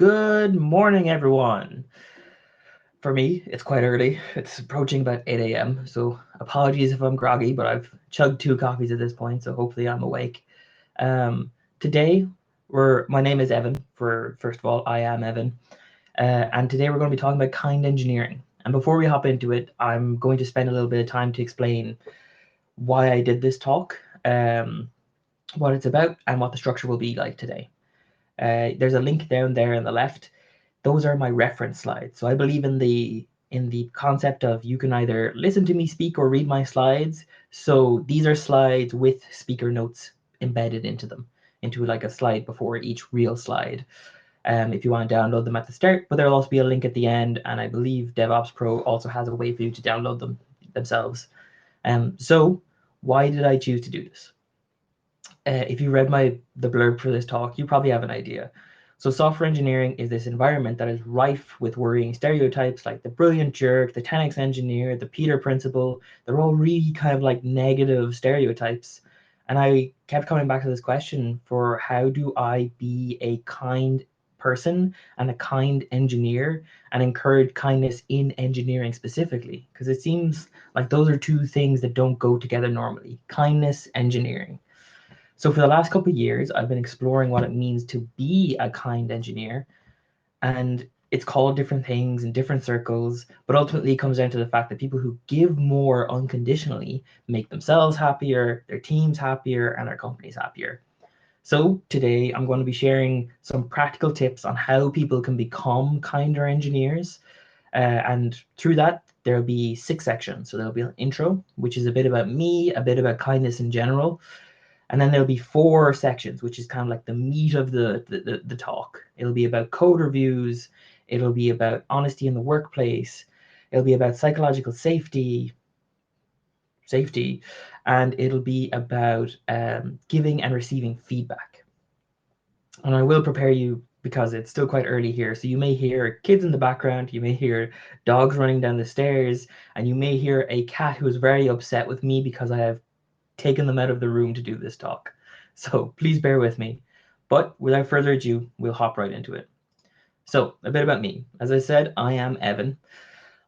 Good morning, everyone. For me, it's quite early. It's approaching about 8 a.m. So apologies if I'm groggy, but I've chugged 2 coffees at this point, so hopefully I'm awake. Um, Today, my name is Evan. For first of all, I am Evan, and today we're going to be talking about kind engineering. And before we hop into it, I'm going to spend a little bit of time to explain why I did this talk, what it's about, and what the structure will be like today. There's a link down there on the left. Those are my reference slides. So I believe in the concept of you can either listen to me speak or read my slides. So these are slides with speaker notes embedded into them, into like a slide before each real slide. If you want to download them at the start, but there'll also be a link at the end, and I believe DevOps Pro also has a way for you to download them themselves. So why did I choose to do this? If you read the blurb for this talk, you probably have an idea. So software engineering is this environment that is rife with worrying stereotypes like the brilliant jerk, the 10x engineer, the Peter principle. They're all really kind of like negative stereotypes. And I kept coming back to this question for how do I be a kind person and a kind engineer and encourage kindness in engineering specifically? Because it seems like those are two things that don't go together normally. Kindness, engineering. So for the last couple of years, I've been exploring what it means to be a kind engineer, and it's called different things in different circles, but ultimately it comes down to the fact that people who give more unconditionally make themselves happier, their teams happier, and their companies happier. So today I'm going to be sharing some practical tips on how people can become kinder engineers. And through that, there'll be 6 sections. So there'll be an intro, which is a bit about me, a bit about kindness in general, and then there'll be 4 sections, which is kind of like the meat of the talk. It'll be about code reviews. It'll be about honesty in the workplace. It'll be about psychological safety, and it'll be about giving and receiving feedback. And I will prepare you because it's still quite early here. So you may hear kids in the background, you may hear dogs running down the stairs, and you may hear a cat who is very upset with me because I have taken them out of the room to do this talk. So please bear with me. But without further ado, we'll hop right into it. So a bit about me. As I said, I am Evan.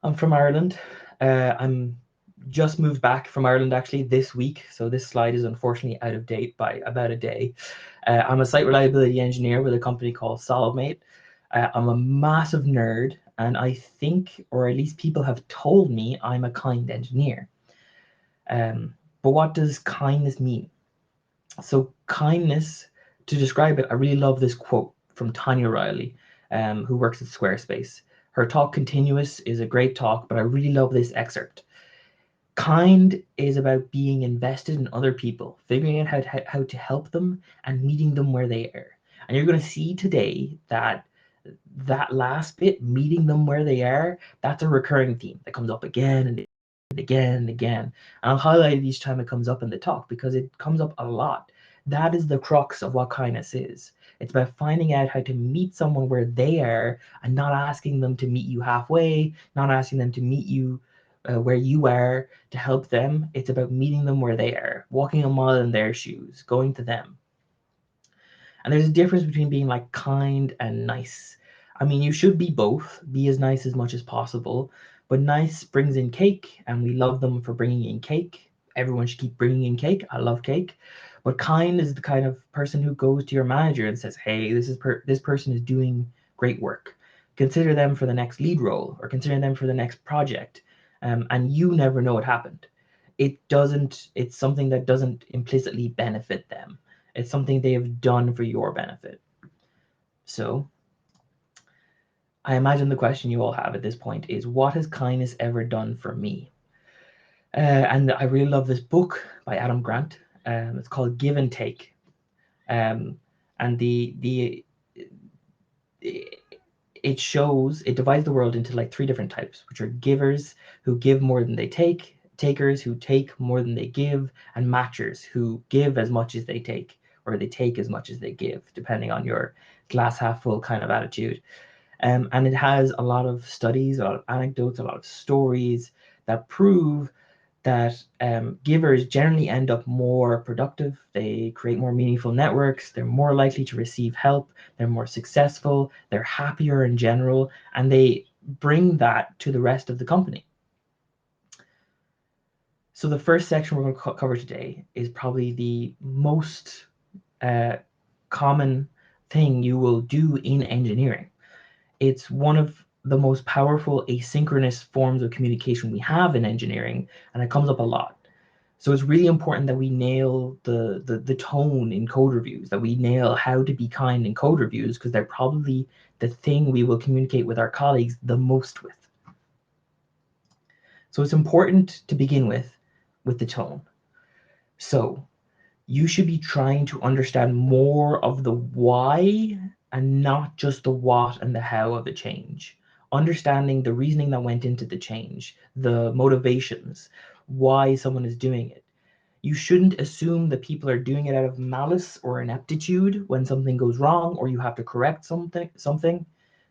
I'm from Ireland. I'm just moved back from Ireland actually this week. So this slide is unfortunately out of date by about a day. I'm a site reliability engineer with a company called SolveMate. I'm a massive nerd, and I think, or at least people have told me, I'm a kind engineer. But what does kindness mean? So kindness, to describe it, I really love this quote from Tanya Riley, who works at Squarespace. Her talk Continuous is a great talk, but I really love this excerpt. Kind is about being invested in other people, figuring out how to help them and meeting them where they are. And you're going to see today that that last bit, meeting them where they are, that's a recurring theme that comes up again and again and again. And I'll highlight it each time it comes up in the talk because it comes up a lot. That is the crux of what kindness is. It's about finding out how to meet someone where they are and not asking them to meet you halfway, not asking them to meet you where you are to help them. It's about meeting them where they are, walking a mile in their shoes, going to them. And there's a difference between being like kind and nice. I mean, you should be both, be as nice as much as possible, but nice brings in cake, and we love them for bringing in cake. Everyone should keep bringing in cake. I love cake. But kind is the kind of person who goes to your manager and says, "Hey, this person is doing great work. Consider them for the next lead role, or consider them for the next project." And you never know what happened. It doesn't. It's something that doesn't implicitly benefit them. It's something they have done for your benefit. So I imagine the question you all have at this point is, what has kindness ever done for me? And I really love this book by Adam Grant. It's called Give and Take. Um, and it divides the world into like 3 different types, which are givers who give more than they take, takers who take more than they give, and matchers who give as much as they take, or they take as much as they give, depending on your glass half full kind of attitude. And it has a lot of studies, a lot of anecdotes, a lot of stories that prove that givers generally end up more productive, they create more meaningful networks, they're more likely to receive help, they're more successful, they're happier in general, and they bring that to the rest of the company. So the first section we're going to cover today is probably the most common thing you will do in engineering. It's one of the most powerful asynchronous forms of communication we have in engineering, and it comes up a lot. So it's really important that we nail the tone in code reviews, that we nail how to be kind in code reviews, because they're probably the thing we will communicate with our colleagues the most with. So it's important to begin with the tone. So you should be trying to understand more of the why and not just the what and the how of the change. Understanding the reasoning that went into the change, the motivations, why someone is doing it. You shouldn't assume that people are doing it out of malice or ineptitude when something goes wrong or you have to correct something.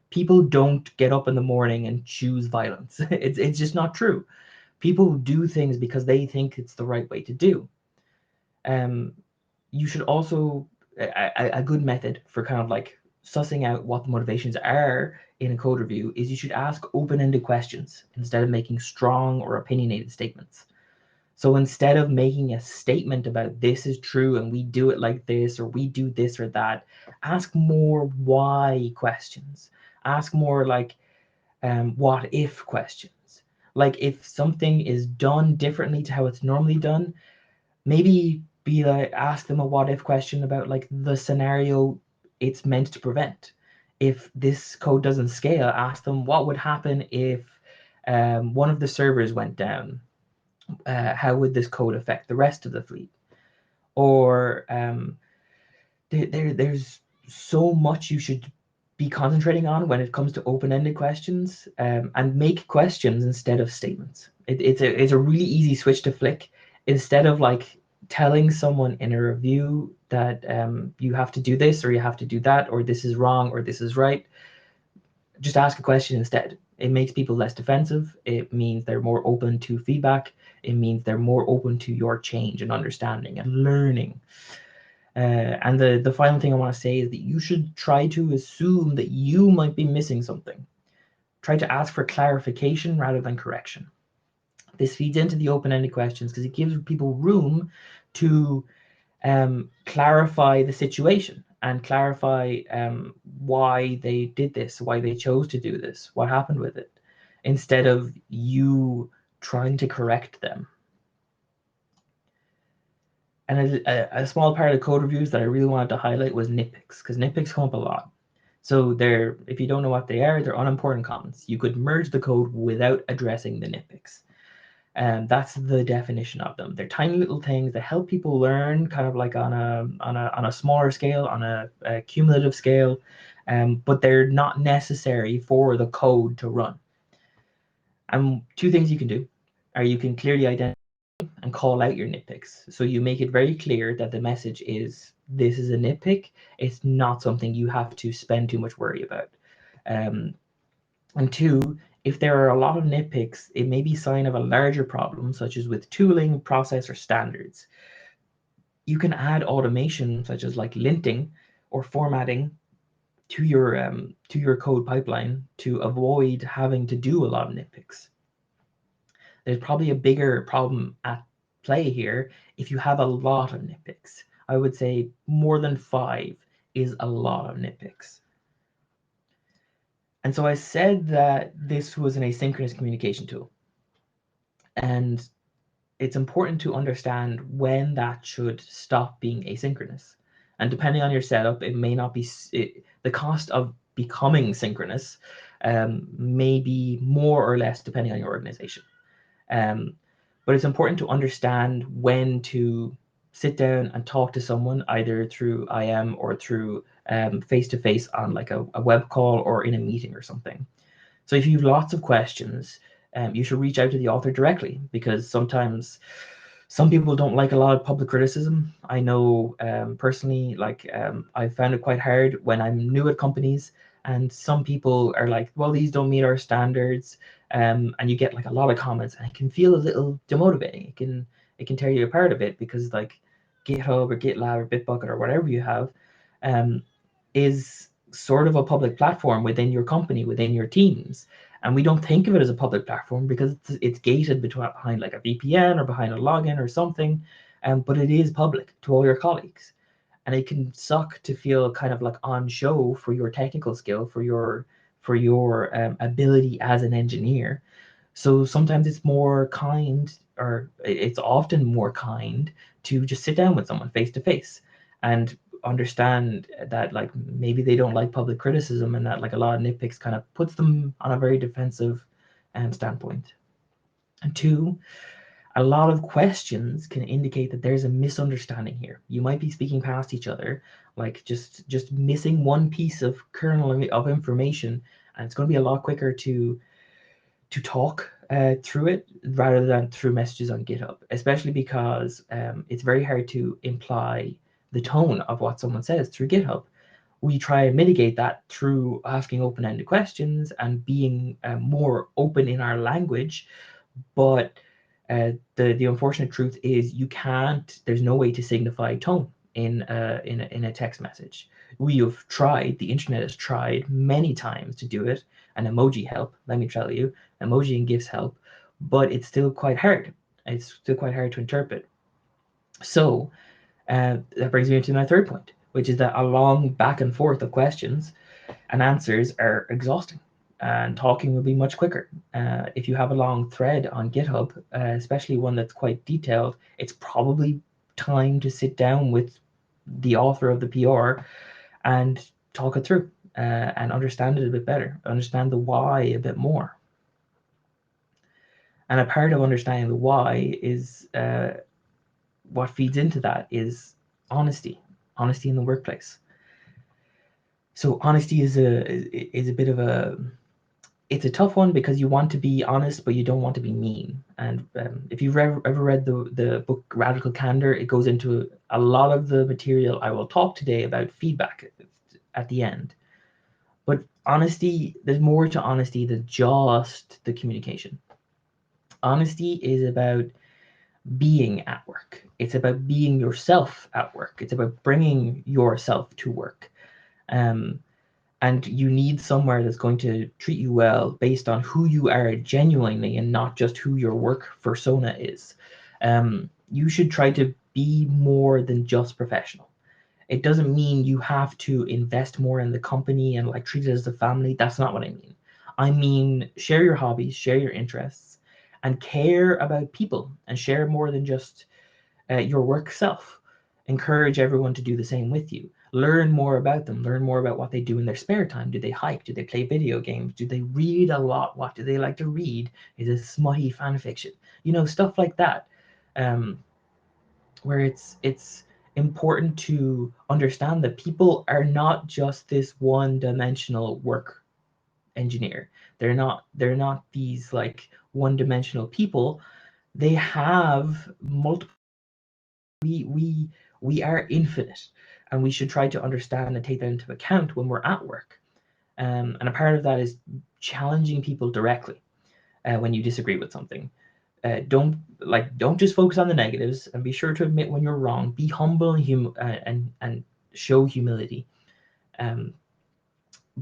People don't get up in the morning and choose violence. It's just not true. People do things because they think it's the right way to do. You should also, a good method for kind of like sussing out what the motivations are in a code review is you should ask open-ended questions instead of making strong or opinionated statements. So instead of making a statement about this is true and we do it like this or we do this or that, ask more why questions. Ask more like what if questions. Like if something is done differently to how it's normally done, maybe be like ask them a what if question about like the scenario it's meant to prevent. If this code doesn't scale, ask them what would happen if one of the servers went down. How would this code affect the rest of the fleet? Or there's so much you should be concentrating on when it comes to open-ended questions, and make questions instead of statements. It's a really easy switch to flick. Instead of like telling someone in a review that you have to do this or you have to do that or this is wrong or this is right, just ask a question instead. It makes people less defensive. It means they're more open to feedback. It means they're more open to your change and understanding and learning. And the final thing I want to say is that you should try to assume that you might be missing something. Try to ask for clarification rather than correction. This feeds into the open-ended questions because it gives people room to clarify the situation and clarify why they did this, why they chose to do this, what happened with it, instead of you trying to correct them. And a small part of the code reviews that I really wanted to highlight was nitpicks, because nitpicks come up a lot. So if you don't know what they are, they're unimportant comments. You could merge the code without addressing the nitpicks. And that's the definition of them. They're tiny little things that help people learn kind of like on a smaller scale, on a cumulative scale, but they're not necessary for the code to run. And two things you can do are you can clearly identify and call out your nitpicks. So you make it very clear that the message is this is a nitpick. It's not something you have to spend too much worry about. And two, if there are a lot of nitpicks, it may be a sign of a larger problem, such as with tooling, process, or standards. You can add automation, such as like linting or formatting, to your code pipeline to avoid having to do a lot of nitpicks. There's probably a bigger problem at play here if you have a lot of nitpicks. I would say more than 5 is a lot of nitpicks. And so I said that this was an asynchronous communication tool. And it's important to understand when that should stop being asynchronous. And depending on your setup, it may not be, the cost of becoming synchronous may be more or less depending on your organization. But it's important to understand when to sit down and talk to someone either through IM or through face-to-face on like a web call or in a meeting or something. So if you have lots of questions, you should reach out to the author directly, because sometimes some people don't like a lot of public criticism. I know personally, like I found it quite hard when I'm new at companies and some people are like, well, these don't meet our standards. and you get like a lot of comments, and it can feel a little demotivating. It can tear you apart a bit, because like GitHub or GitLab or Bitbucket or whatever you have is sort of a public platform within your company, within your teams. And we don't think of it as a public platform because it's gated behind like a VPN or behind a login or something, but it is public to all your colleagues. And it can suck to feel kind of like on show for your technical skill, for your ability as an engineer. So sometimes it's more kind, or it's often more kind, to just sit down with someone face to face and understand that like maybe they don't like public criticism, and that like a lot of nitpicks kind of puts them on a very defensive standpoint. And two, a lot of questions can indicate that there's a misunderstanding here. You might be speaking past each other, like just missing one piece of kernel of information, and it's going to be a lot quicker to talk through it rather than through messages on GitHub, especially because it's very hard to imply the tone of what someone says through GitHub. We try and mitigate that through asking open-ended questions and being more open in our language, but the unfortunate truth is you can't. There's no way to signify tone in a text message. We have tried. The internet has tried many times to do it, and emoji help. Let me tell you, emoji and GIFs help, but it's still quite hard. It's still quite hard to interpret. So that brings me to my third point, which is that a long back and forth of questions and answers are exhausting, and talking will be much quicker. If you have a long thread on GitHub, especially one that's quite detailed, it's probably time to sit down with the author of the PR and talk it through and understand it a bit better, understand the why a bit more. And a part of understanding the why is what feeds into that is honesty in the workplace. So honesty is a bit of a, it's a tough one, because you want to be honest, but you don't want to be mean. And if you've ever read the book Radical Candor, it goes into a lot of the material I will talk today about feedback at the end. But honesty, there's more to honesty than just the communication. Honesty is about being at work. It's about being yourself at work. It's about bringing yourself to work. Um, and you need somewhere that's going to treat you well based on who you are genuinely, and not just who your work persona is. You should try to be more than just professional. It doesn't mean you have to invest more in the company and like treat it as a family. That's not what I mean. I mean, share your hobbies, share your interests, and care about people, and share more than just your work self. Encourage everyone to do the same with you. Learn more about them. Learn more about what they do in their spare time. Do they hike? Do they play video games? Do they read a lot? What do they like to read? Is it smutty fan fiction? Stuff like that. Where it's important to understand that people are not just this one-dimensional work engineer. They're not these like one-dimensional people. They have multiple. We are infinite, and we should try to understand and take that into account when we're at work. And a part of that is challenging people directly when you disagree with something. Don't just focus on the negatives, and be sure to admit when you're wrong. Be humble and show humility. Um,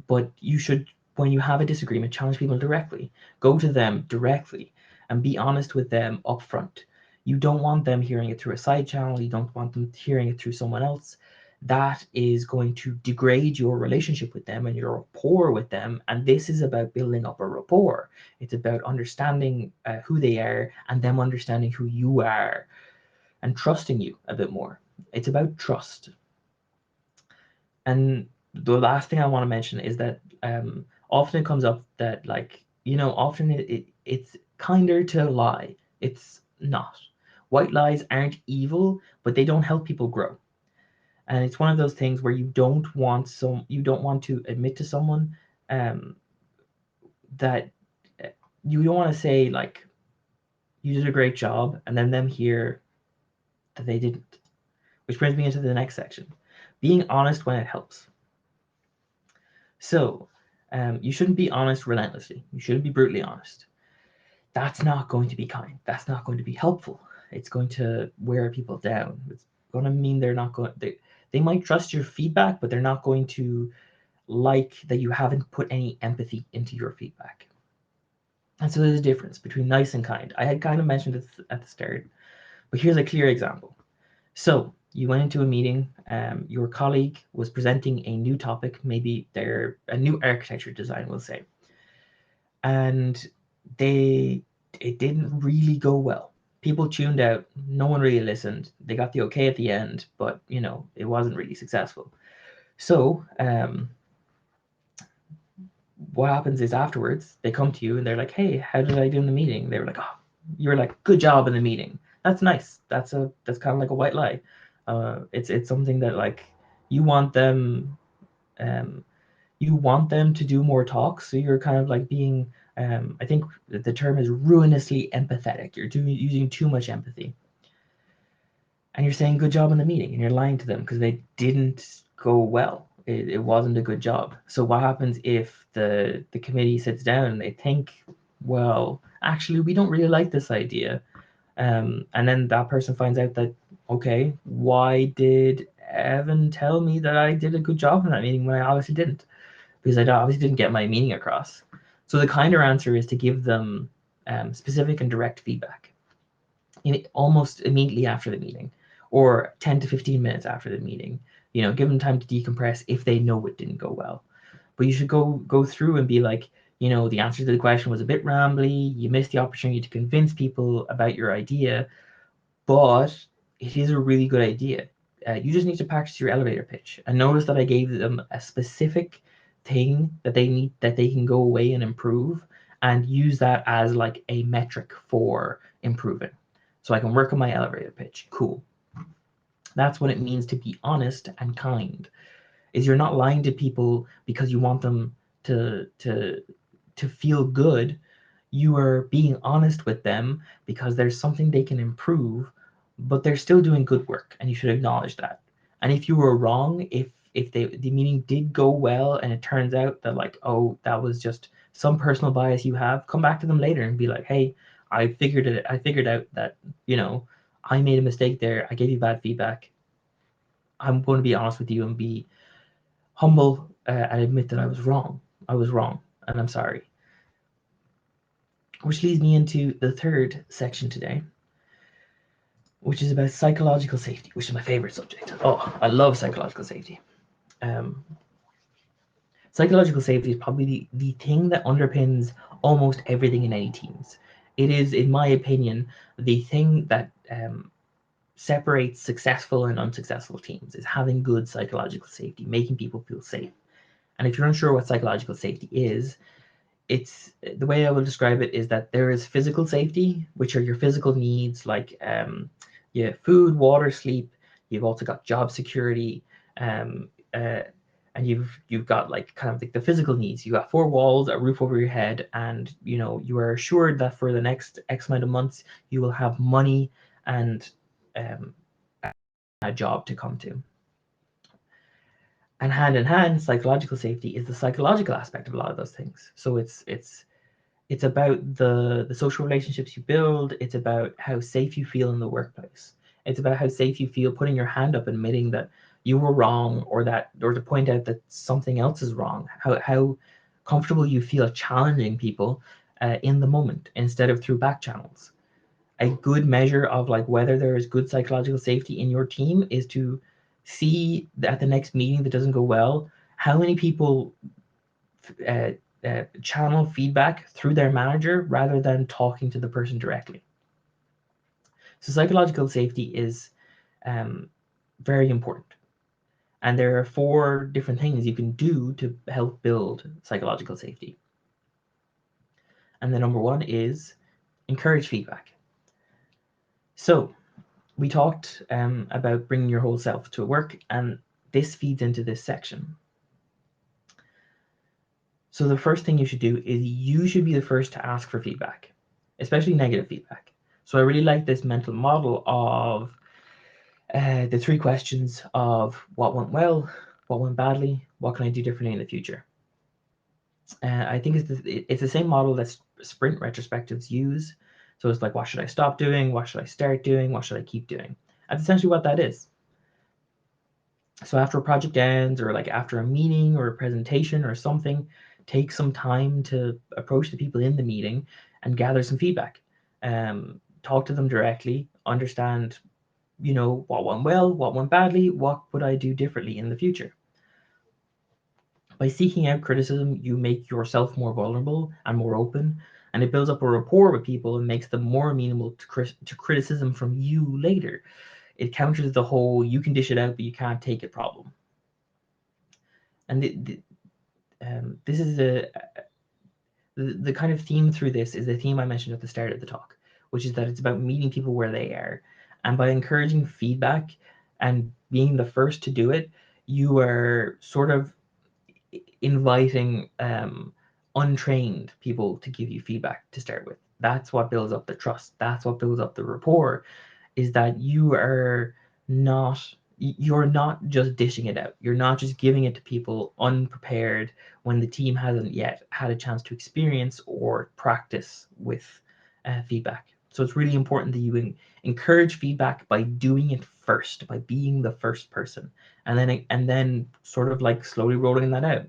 but you should, when you have a disagreement, challenge people directly. Go to them directly and be honest with them up front. You don't want them hearing it through a side channel. You don't want them hearing it through someone else. That is going to degrade your relationship with them and your rapport with them. And this is about building up a rapport. It's about understanding who they are, and them understanding who you are, and trusting you a bit more. It's about trust. And the last thing I want to mention is that often it comes up that often it's kinder to lie. It's not. White lies aren't evil, but they don't help people grow. And it's one of those things where you don't want to admit to someone that you don't want to say like you did a great job, and then them hear that they didn't. Which brings me into the next section: being honest when it helps. So you shouldn't be honest relentlessly. You shouldn't be brutally honest. that's not going to be kind. That's not going to be helpful. It's going to wear people down. It's going to mean they might trust your feedback, but they're not going to like that you haven't put any empathy into your feedback. And so there's a difference between nice and kind. I had kind of mentioned it at the start, but here's a clear example. So you went into a meeting, your colleague was presenting a new topic, maybe they're a new architecture design, we'll say, and it didn't really go well. People tuned out, no one really listened. They got the okay at the end, but it wasn't really successful. So what happens is afterwards they come to you and they're like, hey, how did I do in the meeting? They were like, oh, you were like, good job in the meeting. That's nice. That's kind of like a white lie. It's something that like you want them um, you want them to do more talks. So you're kind of like being I think the term is ruinously empathetic. You're using too much empathy, and you're saying good job in the meeting, and you're lying to them because they didn't go well. It wasn't a good job. So what happens if the committee sits down and they think, well, actually, we don't really like this idea, and then that person finds out that, okay, why did Evan tell me that I did a good job in that meeting when I obviously didn't? Because I obviously didn't get my meaning across. So the kinder answer is to give them specific and direct feedback almost immediately after the meeting, or 10 to 15 minutes after the meeting. Give them time to decompress if they know it didn't go well. But you should go through and be like, the answer to the question was a bit rambly. You missed the opportunity to convince people about your idea, but it is a really good idea. You just need to practice your elevator pitch. And notice that I gave them a specific thing that they can go away and improve, and use that as like a metric for improving. So I can work on my elevator pitch. Cool. That's what it means to be honest and kind. Is you're not lying to people because you want them to feel good. You are being honest with them because there's something they can improve, but they're still doing good work, and you should acknowledge that. And if you were wrong, if the meeting did go well and it turns out that like, oh, that was just some personal bias you have, come back to them later and be like, hey, I figured out that I made a mistake there. I gave you bad feedback. I'm going to be honest with you and be humble, and admit that I was wrong. I was wrong, and I'm sorry. Which leads me into the third section today, which is about psychological safety, which is my favorite subject. Oh, I love psychological safety. Um, Psychological safety is probably the thing that underpins almost everything in any teams. It is, in my opinion, the thing that separates successful and unsuccessful teams, is having good psychological safety, making people feel safe. And if you're unsure what psychological safety is, it's the way I will describe it is that there is physical safety, which are your physical needs like food, water, sleep. You've also got job security, um, uh, and you've got like kind of like the physical needs. You got four walls, a roof over your head, and you are assured that for the next X amount of months you will have money and um, a job to come to. And hand in hand, psychological safety is the psychological aspect of a lot of those things. So it's about the social relationships you build. It's about how safe you feel in the workplace. It's about how safe you feel putting your hand up and admitting that you were wrong, or to point out that something else is wrong. How comfortable you feel challenging people in the moment instead of through back channels. A good measure of like whether there is good psychological safety in your team is to see at the next meeting that doesn't go well, how many people uh, channel feedback through their manager rather than talking to the person directly. So psychological safety is very important. And there are 4 different things you can do to help build psychological safety. And the number 1 is encourage feedback. So we talked about bringing your whole self to work, and this feeds into this section. So the first thing you should do is you should be the first to ask for feedback, especially negative feedback. So I really like this mental model of the 3 questions of what went well, what went badly, what can I do differently in the future. I think it's the same model that sprint retrospectives use. So it's like, what should I stop doing? What should I start doing? What should I keep doing? That's essentially what that is. So after a project ends, or like after a meeting or a presentation or something, take some time to approach the people in the meeting and gather some feedback. Talk to them directly, understand, what went well, what went badly, what would I do differently in the future. By seeking out criticism, you make yourself more vulnerable and more open, and it builds up a rapport with people and makes them more amenable to criticism from you later. It counters the whole "you can dish it out, but you can't take it" problem. And this is the kind of theme through this is the theme I mentioned at the start of the talk, which is that it's about meeting people where they are, and by encouraging feedback and being the first to do it, you are sort of inviting untrained people to give you feedback to start with. That's what builds up the trust. That's what builds up the rapport, is that you're not just dishing it out. You're not just giving it to people unprepared when the team hasn't yet had a chance to experience or practice with feedback. So it's really important that you encourage feedback by doing it first, by being the first person, and then sort of like slowly rolling that out.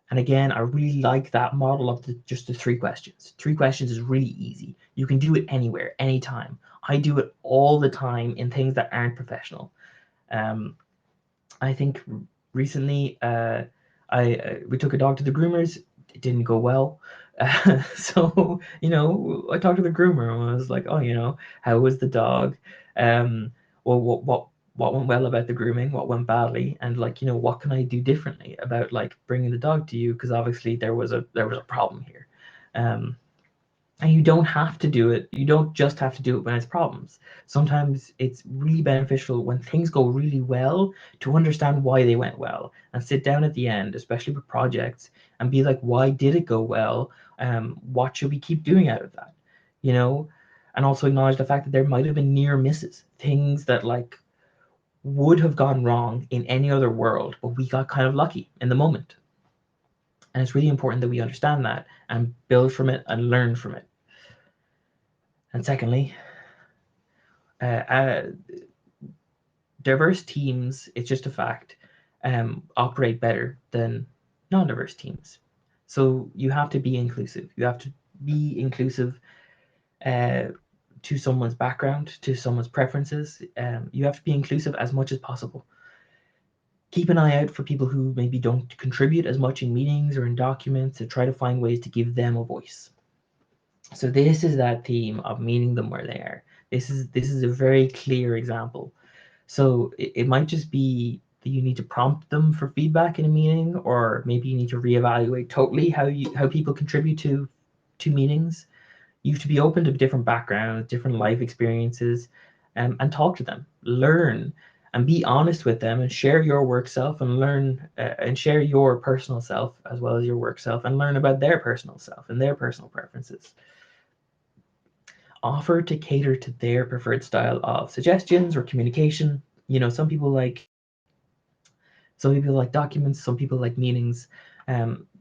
And again, I really like that model of just the 3 questions. 3 questions is really easy. You can do it anywhere, anytime. I do it all the time in things that aren't professional. Um, I think recently we took a dog to the groomers. It didn't go well. So, I talked to the groomer and I was like, oh, how was the dog? Um, well, what went well about the grooming? What went badly? And like, what can I do differently about like bringing the dog to you? Because obviously there was a problem here. Um, and you don't have to do it. You don't just have to do it when it's problems. Sometimes it's really beneficial when things go really well to understand why they went well and sit down at the end, especially with projects, and be like, why did it go well? What should we keep doing out of that? You know, and also acknowledge the fact that there might have been near misses, things that like would have gone wrong in any other world, but we got kind of lucky in the moment. And it's really important that we understand that and build from it and learn from it. And secondly, uh, uh, diverse teams, it's just a fact, operate better than non-diverse teams. So you have to be inclusive. You have to be inclusive uh, to someone's background, to someone's preferences. You have to be inclusive as much as possible. Keep an eye out for people who maybe don't contribute as much in meetings or in documents, and try to find ways to give them a voice. So this is that theme of meeting them where they are. This is a very clear example. So it might just be that you need to prompt them for feedback in a meeting, or maybe you need to reevaluate totally how people contribute to meetings. You have to be open to different backgrounds, different life experiences, and talk to them, learn, and be honest with them, and share your work self, and learn and share your personal self as well as your work self, and learn about their personal self and their personal preferences. Offer to cater to their preferred style of suggestions or communication. Some people like documents, some people like meetings,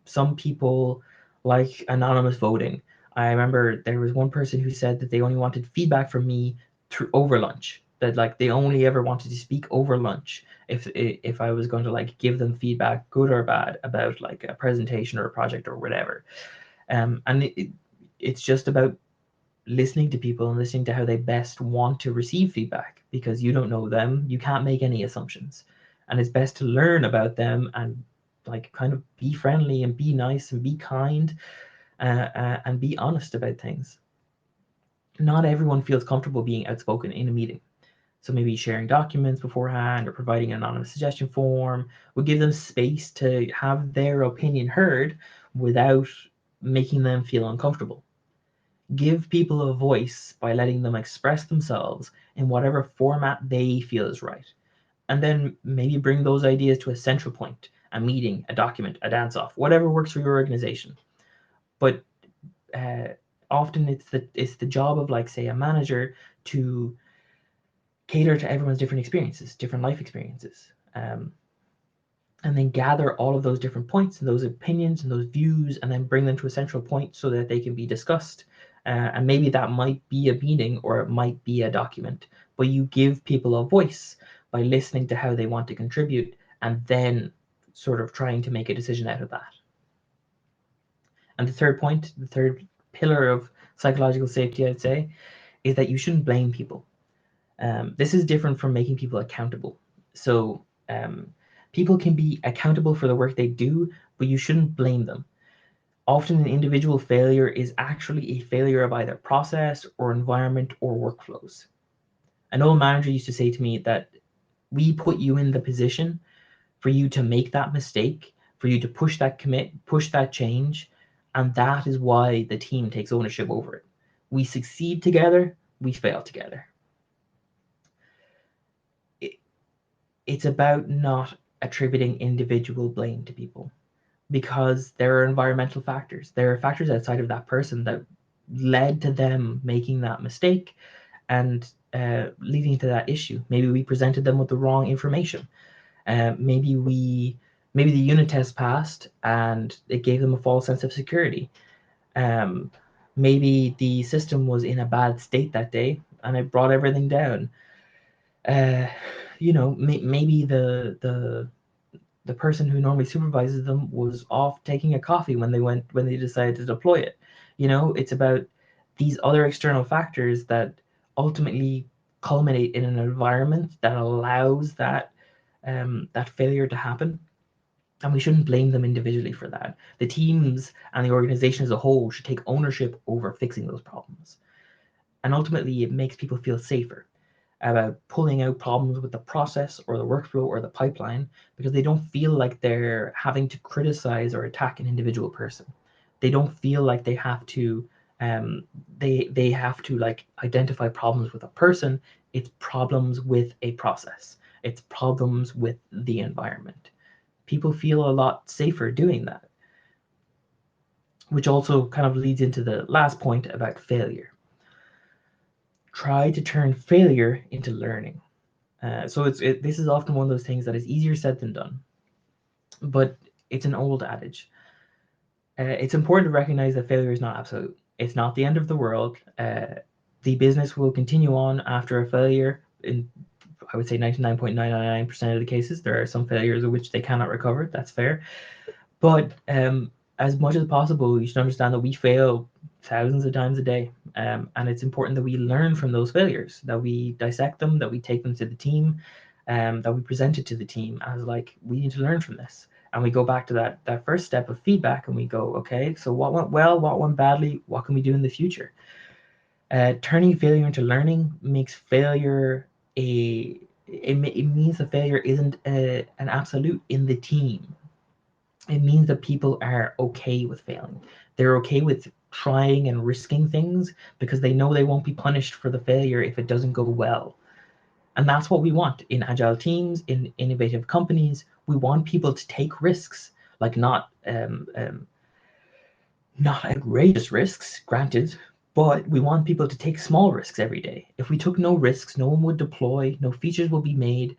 some people like anonymous voting. I remember there was one person who said that they only wanted feedback from me through over lunch. That like they only ever wanted to speak over lunch if I was going to like give them feedback, good or bad, about like a presentation or a project or whatever. And it's just about listening to people and listening to how they best want to receive feedback, because you don't know them, you can't make any assumptions, and it's best to learn about them and like kind of be friendly and be nice and be kind, and be honest about things. Not everyone feels comfortable being outspoken in a meeting, so maybe sharing documents beforehand or providing an anonymous suggestion form would give them space to have their opinion heard without making them feel uncomfortable. Give people a voice by letting them express themselves in whatever format they feel is right. And then maybe bring those ideas to a central point, a meeting, a document, a dance off, whatever works for your organization. But uh, often it's the job of, like, say, a manager to cater to everyone's different experiences, different life experiences. and then gather all of those different points and those opinions and those views, and then bring them to a central point so that they can be discussed. And maybe that might be a meeting or it might be a document, but you give people a voice by listening to how they want to contribute and then sort of trying to make a decision out of that. And the third point, the third pillar of psychological safety, I'd say, is that you shouldn't blame people. This is different from making people accountable. So people can be accountable for the work they do, but you shouldn't blame them. Often an individual failure is actually a failure of either process or environment or workflows. An old manager used to say to me that we put you in the position for you to make that mistake, for you to push that change, and that is why the team takes ownership over it. We succeed together, we fail together. It's about not attributing individual blame to people, because there are environmental factors. There are factors outside of that person that led to them making that mistake and leading to that issue. Maybe we presented them with the wrong information. Maybe the unit test passed and it gave them a false sense of security. Um, Maybe the system was in a bad state that day and it brought everything down. Uh, maybe the person who normally supervises them was off taking a coffee when they decided to deploy it. It's about these other external factors that ultimately culminate in an environment that allows that failure to happen, and we shouldn't blame them individually for that. The teams and the organization as a whole should take ownership over fixing those problems, and ultimately it makes people feel safer about pulling out problems with the process or the workflow or the pipeline, because they don't feel like they're having to criticize or attack an individual person. They don't feel like they have to they have to like identify problems with a person. It's problems with a process. It's problems with the environment. People feel a lot safer doing that, which also kind of leads into the last point about failure. Try to turn failure into learning. This is often one of those things that is easier said than done, but it's an old adage. It's important to recognize that failure is not absolute. It's not the end of the world. The business will continue on after a failure. I would say 99.999% of the cases, there are some failures of which they cannot recover. That's fair. But as much as possible, you should understand that we fail thousands of times a day. And it's important that we learn from those failures, that we dissect them, that we take them to the team, that we present it to the team as like, we need to learn from this. And we go back to that first step of feedback and we go, okay, so what went well, what went badly, what can we do in the future? Turning failure into learning makes failure it means the failure isn't an absolute in the team. It means that people are okay with failing. They're okay with trying and risking things because they know they won't be punished for the failure if it doesn't go well. And that's what we want in agile teams, in innovative companies. We want people to take risks, like not outrageous risks, granted, but we want people to take small risks every day. If we took no risks, no one would deploy, no features would be made,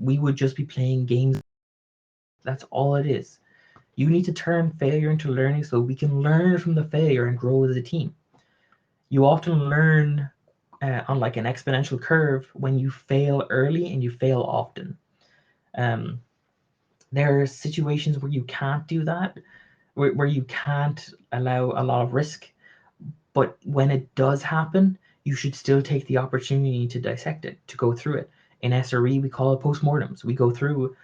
we would just be playing games. That's all it is. You need to turn failure into learning so we can learn from the failure and grow as a team. You often learn on like an exponential curve when you fail early and you fail often. Um, there are situations where you can't do that, where you can't allow a lot of risk. But when it does happen, you should still take the opportunity to dissect it, to go through it. In SRE, we call it postmortems. We go through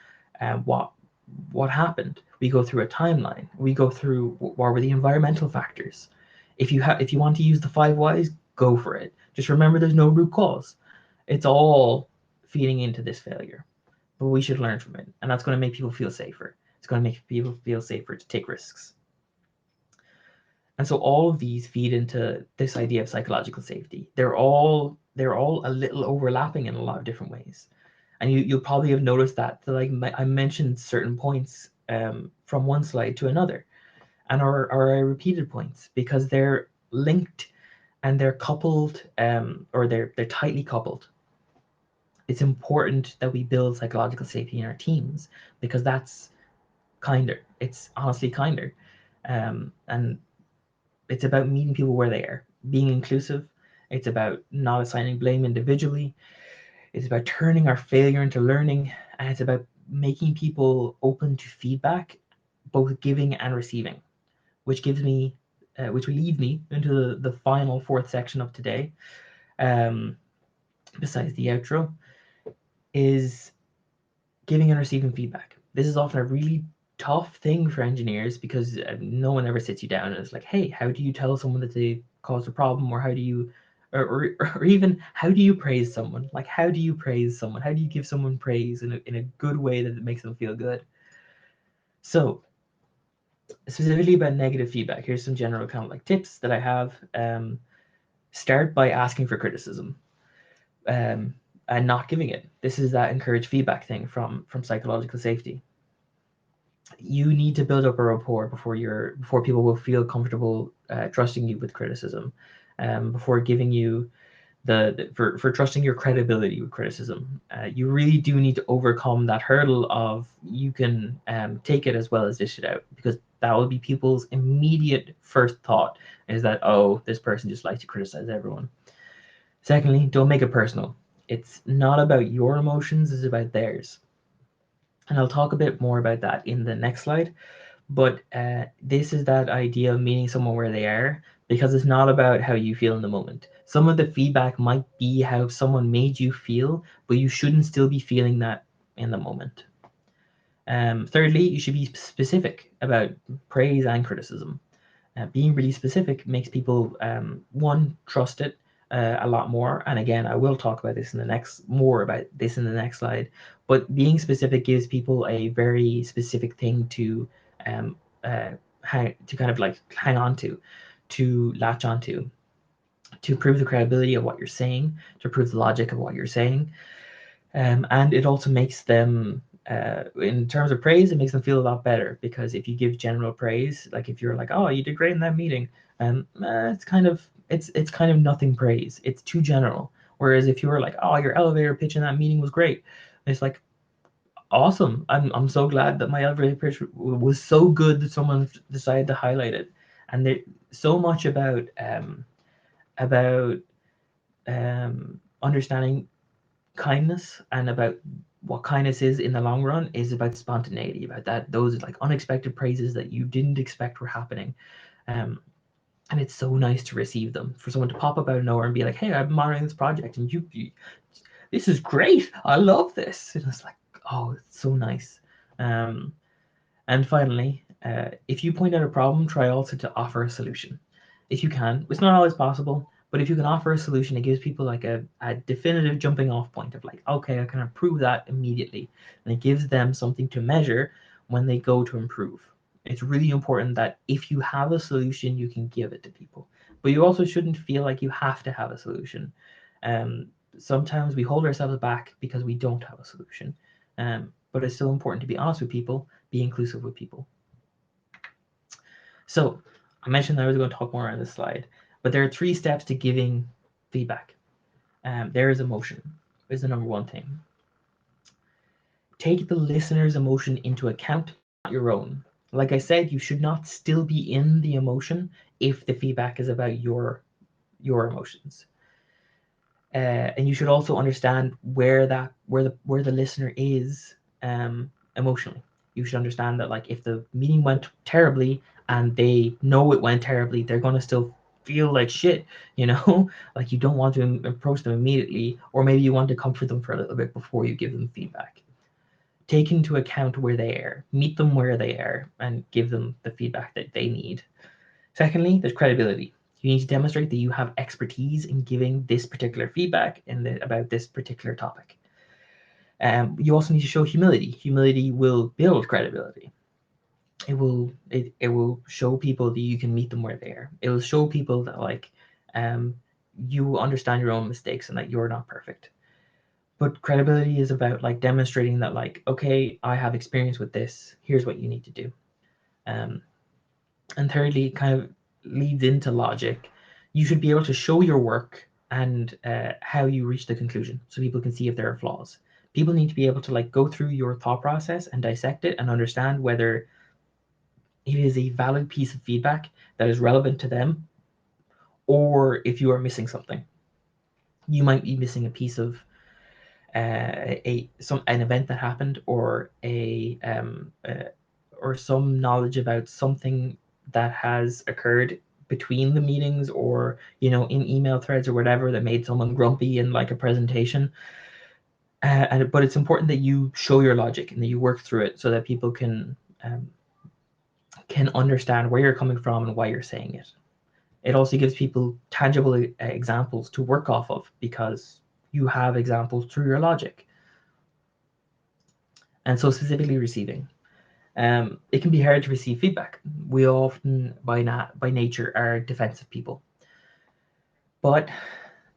what happened. We go through a timeline. We go through what were the environmental factors. If you want to use the 5 whys, go for it. Just remember, there's no root cause. It's all feeding into this failure, but we should learn from it, and that's going to make people feel safer. It's going to make people feel safer to take risks. And so all of these feed into this idea of psychological safety. They're all a little overlapping in a lot of different ways. And you'll probably have noticed that like I mentioned certain points from one slide to another, and are I repeated points because they're linked and they're coupled, or they're tightly coupled. it's important that we build psychological safety in our teams, because that's kinder. It's honestly kinder. And it's about meeting people where they are, being inclusive. It's about not assigning blame individually. It's about turning our failure into learning. And it's about making people open to feedback, both giving and receiving, which which will lead me into the final fourth section of today. Um, besides the outro, is giving and receiving feedback. This is often a really tough thing for engineers, because no one ever sits you down and is like, hey, how do you tell someone that they caused a problem? Or how do you, or even how do you praise someone? Like, how do you praise someone? How do you give someone praise in a good way that it makes them feel good? So, specifically about negative feedback, here's some general kind of like tips that I have. Start by asking for criticism. And not giving it. This is that encourage feedback thing from psychological safety. You need to build up a rapport before people will feel comfortable trusting you with criticism, before giving you for trusting your credibility with criticism. You really do need to overcome that hurdle of you can take it as well as dish it out, because that will be people's immediate first thought, is that, oh, this person just likes to criticize everyone. Secondly, don't make it personal. It's not about your emotions, it's about theirs. And I'll talk a bit more about that in the next slide. But this is that idea of meeting someone where they are, because it's not about how you feel in the moment. Some of the feedback might be how someone made you feel, but you shouldn't still be feeling that in the moment. Thirdly, you should be specific about praise and criticism. Being really specific makes people, one, trust it a lot more. And again, I will talk about this in the next slide. But being specific gives people a very specific thing to um, to kind of like hang on to latch onto, to prove the credibility of what you're saying, to prove the logic of what you're saying. And it also makes them, in terms of praise, it makes them feel a lot better, because if you give general praise, like if you're like, oh, you did great in that meeting, it's kind of nothing praise. It's too general. Whereas if you were like, oh, your elevator pitch in that meeting was great, it's like, awesome. I'm so glad that my elevator pitch was so good that someone decided to highlight it. And there so much about understanding kindness, and about what kindness is in the long run is about spontaneity, about that those like unexpected praises that you didn't expect were happening. And it's so nice to receive them, for someone to pop up out of nowhere and be like, hey, I'm monitoring this project, and you this is great, I love this. And it's like, oh, it's so nice. And finally, if you point out a problem, try also to offer a solution. If you can, it's not always possible, but if you can offer a solution, it gives people like a definitive jumping off point of like, okay, I can improve that immediately. And it gives them something to measure when they go to improve. It's really important that if you have a solution, you can give it to people. But you also shouldn't feel like you have to have a solution. Um, Sometimes we hold ourselves back because we don't have a solution. But it's still important to be honest with people, be inclusive with people. So I mentioned that I was going to talk more on this slide, but there are 3 steps to giving feedback. There is emotion, is the number one thing. Take the listener's emotion into account, not your own. Like I said, you should not still be in the emotion if the feedback is about your emotions. And you should also understand where the listener is emotionally. You should understand that, like, if the meeting went terribly and they know it went terribly, they're gonna still feel like shit, you know. Like, you don't want to approach them immediately, or maybe you want to comfort them for a little bit before you give them feedback. Take into account where they are, meet them where they are, and give them the feedback that they need. Secondly, there's credibility. You need to demonstrate that you have expertise in giving this particular feedback about this particular topic. You also need to show humility. Humility will build credibility. It will show people that you can meet them where they are. It will show people that, like, you understand your own mistakes and that you're not perfect. But credibility is about, like, demonstrating that, like, okay, I have experience with this. Here's what you need to do. Um, and thirdly, kind of leads into logic. You should be able to show your work and how you reach the conclusion, so people can see if there are flaws. People need to be able to like go through your thought process and dissect it and understand whether it is a valid piece of feedback that is relevant to them, or if you are missing something. You might be missing a piece of an event that happened, or some knowledge about something that has occurred between the meetings, or in email threads or whatever, that made someone grumpy in like a presentation. But it's important that you show your logic and that you work through it so that people can understand where you're coming from and why you're saying it. It also gives people tangible examples to work off of, because you have examples through your logic. And so specifically receiving. It can be hard to receive feedback. We often, by nature, are defensive people. But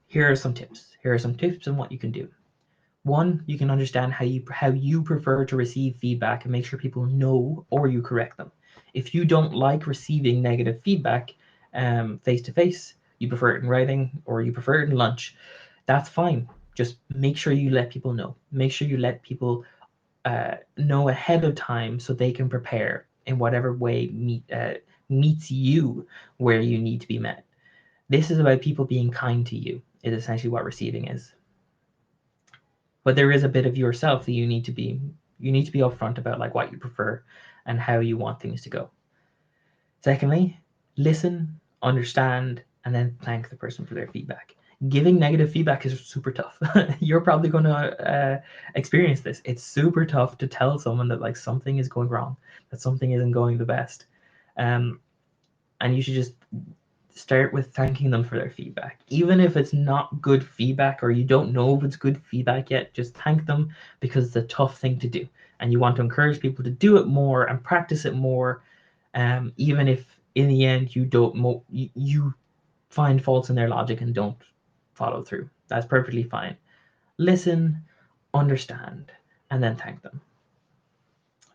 here are some tips. Here are some tips on what you can do. One, you can understand how you prefer to receive feedback and make sure people know, or you correct them. If you don't like receiving negative feedback face to face, you prefer it in writing, or you prefer it in lunch, that's fine. Just make sure you let people know. Make sure you let people know ahead of time so they can prepare in whatever way meets you where you need to be met. This is about people being kind to you, is essentially what receiving is. But there is a bit of yourself that you need to be upfront about, like what you prefer and how you want things to go. Secondly, listen, understand, and then thank the person for their feedback. Giving negative feedback is super tough. You're probably going to experience this. It's super tough to tell someone that like something is going wrong, that something isn't going the best. And you should just start with thanking them for their feedback. Even if it's not good feedback, or you don't know if it's good feedback yet, just thank them, because it's a tough thing to do. And you want to encourage people to do it more and practice it more, even if in the end you find faults in their logic and don't follow through. That's perfectly fine. Listen, understand, and then thank them.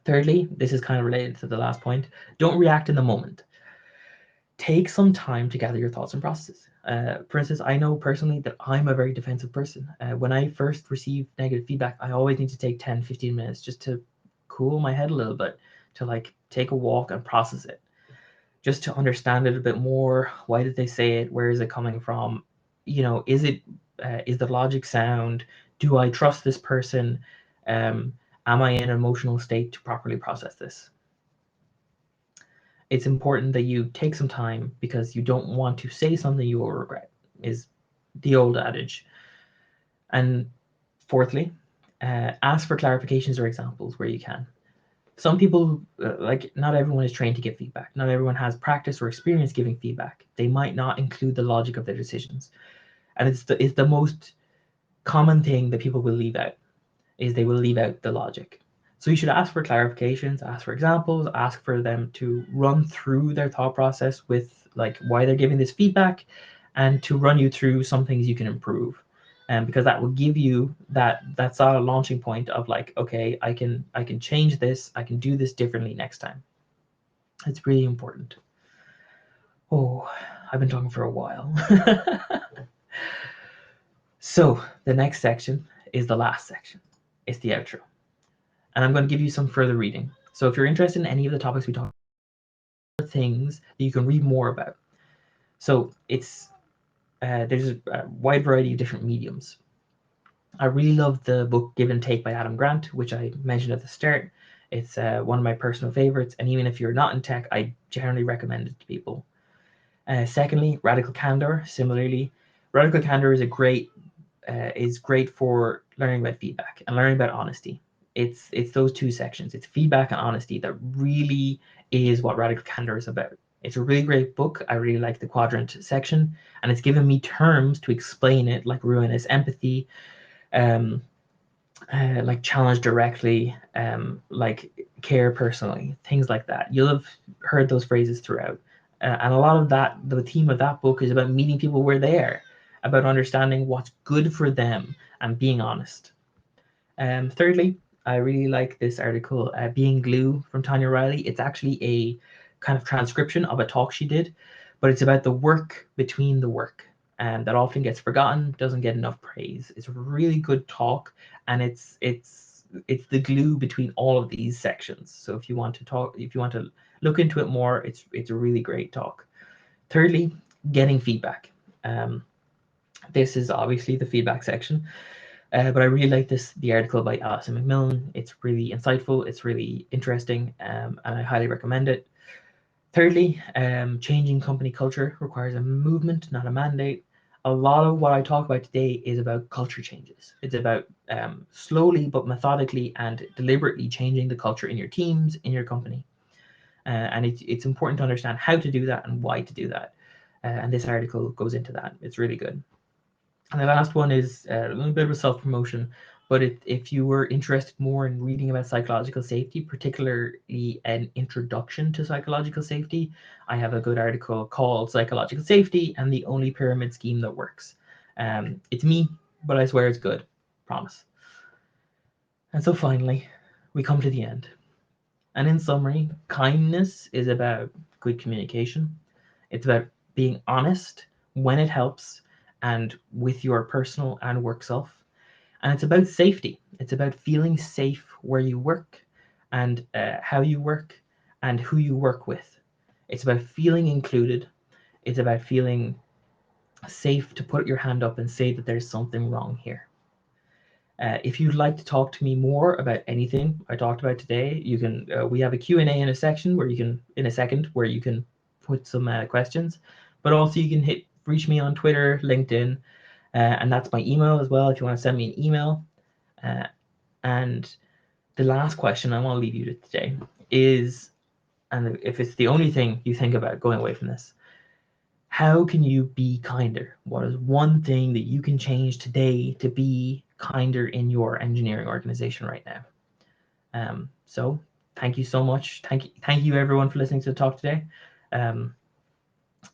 Thirdly, this is kind of related to the last point, don't react in the moment. Take some time to gather your thoughts and processes. For instance, I know personally that I'm a very defensive person. When I first receive negative feedback, I always need to take 10-15 minutes just to cool my head a little bit, to like take a walk and process it, just to understand it a bit more. Why did they say it? Where is it coming from? Is the logic sound? Do I trust this person? Am I in an emotional state to properly process this? It's important that you take some time, because you don't want to say something you will regret, is the old adage. And fourthly, ask for clarifications or examples where you can. Some people, not everyone is trained to give feedback. Not everyone has practice or experience giving feedback. They might not include the logic of their decisions. And it's the most common thing that people will leave out, is they will leave out the logic. So you should ask for clarifications, ask for examples, ask for them to run through their thought process with like why they're giving this feedback, and to run you through some things you can improve. Because that will give you that sort of launching point of like, okay, I can change this, I can do this differently next time. It's really important. Oh, I've been talking for a while. So the next section is the last section. It's the outro. And I'm going to give you some further reading. So if you're interested in any of the topics we talked about, things that you can read more about. So it's there's a wide variety of different mediums. I really love the book Give and Take by Adam Grant, which I mentioned at the start. It's one of my personal favorites, and even if you're not in tech, I generally recommend it to people. Secondly, Radical Candor. Similarly, Radical Candor is great for learning about feedback and learning about honesty. It's those two sections. It's feedback and honesty that really is what Radical Candor is about. It's a really great book. I really like the quadrant section, and it's given me terms to explain it, like ruinous empathy, like challenge directly, like care personally, things like that. You'll have heard those phrases throughout. And a lot of that, the theme of that book is about meeting people where they are, about understanding what's good for them and being honest. Thirdly, I really like this article, Being Glue from Tanya Riley. It's actually a kind of transcription of a talk she did, but it's about the work between the work. and that often gets forgotten, doesn't get enough praise. It's a really good talk, and it's the glue between all of these sections. So if you want to talk, if you want to look into it more, it's a really great talk. Thirdly, getting feedback. Um, this is obviously the feedback section, but I really like the article by Alison McMillan. It's really insightful, it's really interesting, and I highly recommend it. Thirdly, changing company culture requires a movement, not a mandate. A lot of what I talk about today is about culture changes. It's about slowly but methodically and deliberately changing the culture in your teams, in your company. And it's important to understand how to do that and why to do that. And this article goes into that. It's really good. And the last one is a little bit of a self-promotion, but if you were interested more in reading about psychological safety, particularly an introduction to psychological safety, I have a good article called Psychological Safety and the Only Pyramid Scheme That Works. It's me, but I swear it's good. Promise. And so finally, we come to the end. And in summary, kindness is about good communication. It's about being honest when it helps and with your personal and work self. And it's about safety. It's about feeling safe where you work and how you work and who you work with. It's about feeling included. It's about feeling safe to put your hand up and say that there's something wrong here. If you'd like to talk to me more about anything I talked about today, you can. We have a Q&A in a section where you can, in a second, where you can put some questions. But also you can reach me on Twitter, LinkedIn, and that's my email as well if you want to send me an email. And the last question I want to leave you to today is, and if it's the only thing you think about going away from this, how can you be kinder? What is one thing that you can change today to be kinder in your engineering organization right now? So thank you so much. Thank you everyone for listening to the talk today. Um,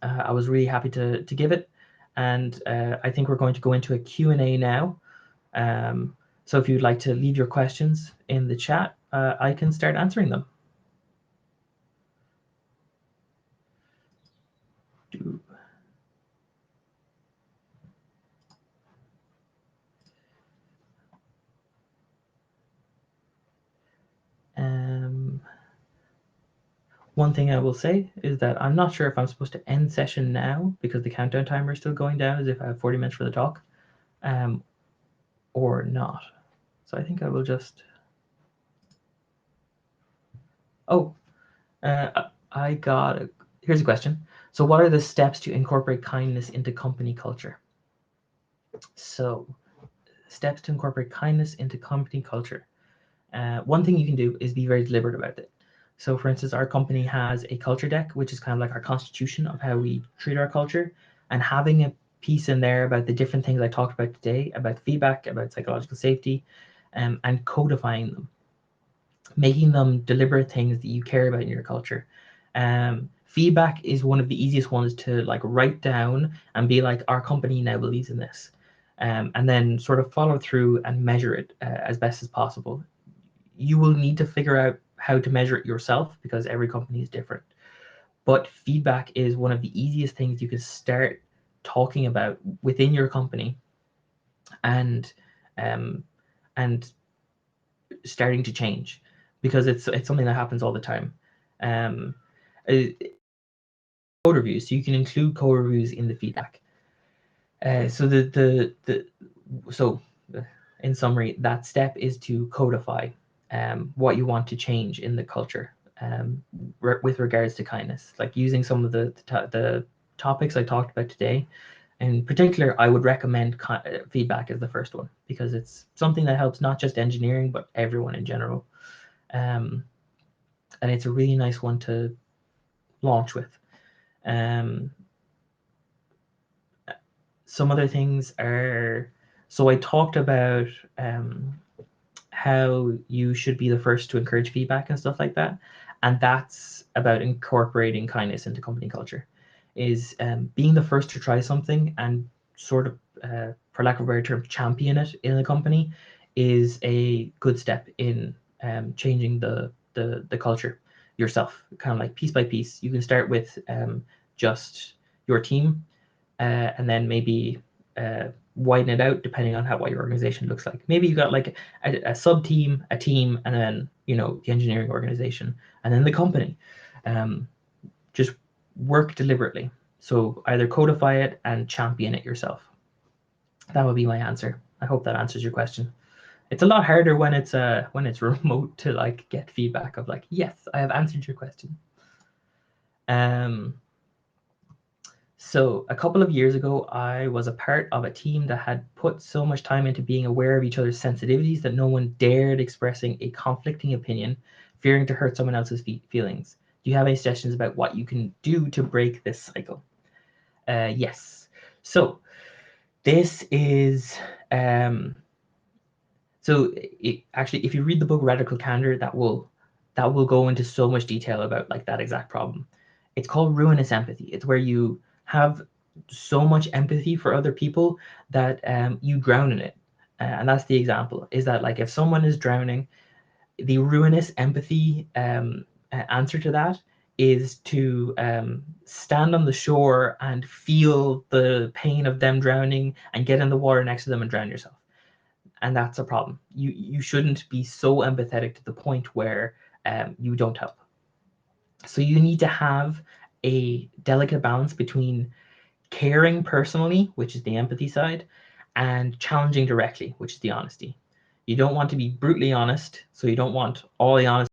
I was really happy to give it, and I think we're going to go into a Q&A now. So if you'd like to leave your questions in the chat, I can start answering them. One thing I will say is that I'm not sure if I'm supposed to end session now because the countdown timer is still going down as if I have 40 minutes for the talk, or not. So I think I will just... Oh, I got a... Here's a question. So what are the steps to incorporate kindness into company culture? So steps to incorporate kindness into company culture. One thing you can do is be very deliberate about it. So for instance, our company has a culture deck, which is kind of like our constitution of how we treat our culture, and having a piece in there about the different things I talked about today, about feedback, about psychological safety, and codifying them, making them deliberate things that you care about in your culture. Feedback is one of the easiest ones to like write down and be like, our company now believes in this, and then sort of follow through and measure it as best as possible. You will need to figure out how to measure it yourself because every company is different. But feedback is one of the easiest things you can start talking about within your company, and um, and starting to change, because it's something that happens all the time. Um, Code reviews, so you can include code reviews in the feedback. So in summary, that step is to codify what you want to change in the culture with regards to kindness, like using some of the topics I talked about today. In particular, I would recommend feedback as the first one because it's something that helps not just engineering but everyone in general, and it's a really nice one to launch with. Some other things are, so I talked about how you should be the first to encourage feedback and stuff like that, and that's about incorporating kindness into company culture, is being the first to try something and sort of, for lack of a better term, champion it in a company is a good step in changing the culture yourself, kind of like piece by piece. You can start with just your team, and then maybe widen it out depending on what your organization looks like. Maybe you got like a sub team, a team, and then the engineering organization, and then the company. Just work deliberately. So either codify it and champion it yourself. That would be my answer. I hope that answers your question. It's a lot harder when it's remote to like get feedback of like, yes, I have answered your question. So a couple of years ago, I was a part of a team that had put so much time into being aware of each other's sensitivities that no one dared expressing a conflicting opinion, fearing to hurt someone else's feelings. Do you have any suggestions about what you can do to break this cycle? Yes. So this is actually, if you read the book Radical Candor, that will go into so much detail about like that exact problem. It's called ruinous empathy. It's where you have so much empathy for other people that you drown in it. And that's the example, is that like if someone is drowning, the ruinous empathy answer to that is to stand on the shore and feel the pain of them drowning and get in the water next to them and drown yourself. And that's a problem. You shouldn't be so empathetic to the point where you don't help. So you need to have a delicate balance between caring personally, which is the empathy side, and challenging directly, which is the honesty. You don't want to be brutally honest, so you don't want all the honesty